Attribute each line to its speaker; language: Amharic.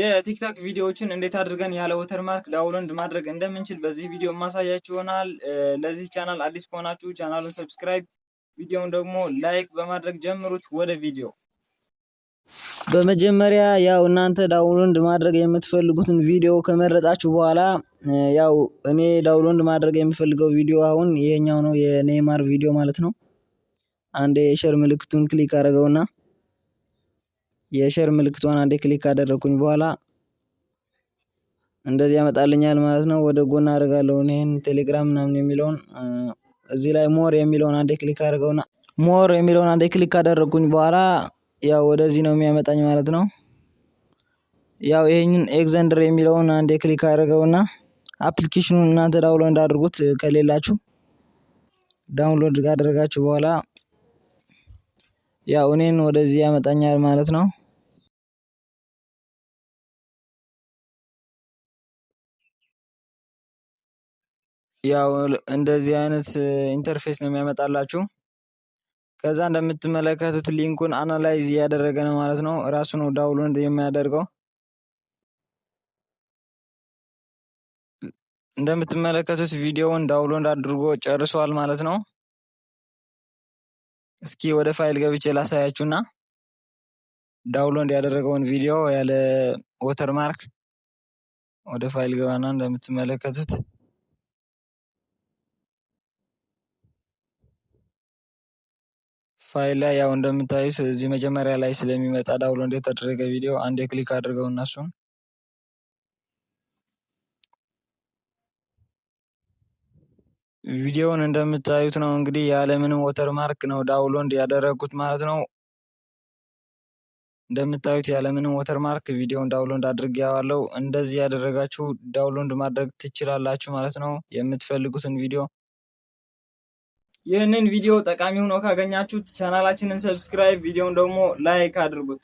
Speaker 1: የቲክቶክ ቪዲዮዎችን እንዴት አድርገን ያለ ወተርማርክ ዳውንሎድ ማድረግ እንደምንችል በዚህ ቪዲዮ ማሳያችሁ ይሆናል። ለዚህ ቻናል አዲስ ከሆናችሁ ቻናሉን ሰብስክራይብ፣ ቪዲዮውን ደግሞ ላይክ በማድረግ ጀምሩት። ወደ ቪዲዮ በመጀመሪያ ያው እናንተ ዳውንሎድ ማድረግ የምትፈልጉትን ቪዲዮ ከመረጣችሁ በኋላ ያው እኔ ዳውንሎድ ማድረግ የምፈልገው ቪዲዮ አሁን ይሄኛው ነው፣ የኔይማር ቪዲዮ ማለት ነው። አንዴ የሼር ምልክቱን ክሊክ አድርገውና የሼር ምልክቷን አንዴ ክሊክ አደረኩኝ በኋላ እንደዚህ ያመጣልኛል ማለት ነው። ወደ ጎን አደርጋለሁ እኔን ቴሌግራም ምናምን የሚለውን እዚህ ላይ ሞር የሚለውን አንዴ ክሊክ አድርገውና ሞር የሚለውን አንዴ ክሊክ አደረኩኝ በኋላ ያው ወደዚህ ነው የሚያመጣኝ ማለት ነው። ያው ይሄንን ኤግዘንደር የሚለውን አንዴ ክሊክ አድርገውና አፕሊኬሽኑን እናንተ ዳውንሎድ አድርጉት ከሌላችሁ። ዳውንሎድ ካደረጋችሁ በኋላ ያው እኔን ወደዚህ ያመጣኛል ማለት ነው። ያው እንደዚህ አይነት ኢንተርፌስ ነው የሚያመጣላችሁ። ከዛ እንደምትመለከቱት ሊንኩን አናላይዝ እያደረገ ነው ማለት ነው። ራሱ ነው ዳውንሎድ የሚያደርገው። እንደምትመለከቱት ቪዲዮውን ዳውንሎድ አድርጎ ጨርሷል ማለት ነው። እስኪ ወደ ፋይል ገብቼ ላሳያችሁና ዳውንሎድ ያደረገውን ቪዲዮ ያለ ወተርማርክ ወደ ፋይል ገባና እንደምትመለከቱት ፋይል ላይ ያው እንደምታዩት እዚህ መጀመሪያ ላይ ስለሚመጣ ዳውንሎድ የተደረገ ቪዲዮ አንዴ ክሊክ አድርገው እነሱን ቪዲዮውን እንደምታዩት ነው እንግዲህ ያለምንም ወተርማርክ ነው ዳውንሎድ ያደረጉት ማለት ነው። እንደምታዩት ያለምንም ወተርማርክ ቪዲዮውን ዳውንሎድ አድርጌዋለሁ። እንደዚህ ያደረጋችሁ ዳውንሎድ ማድረግ ትችላላችሁ ማለት ነው የምትፈልጉትን ቪዲዮ። ይህንን ቪዲዮ ጠቃሚ ሆኖ ካገኛችሁት ቻናላችንን ሰብስክራይብ፣ ቪዲዮውን ደግሞ ላይክ አድርጉት።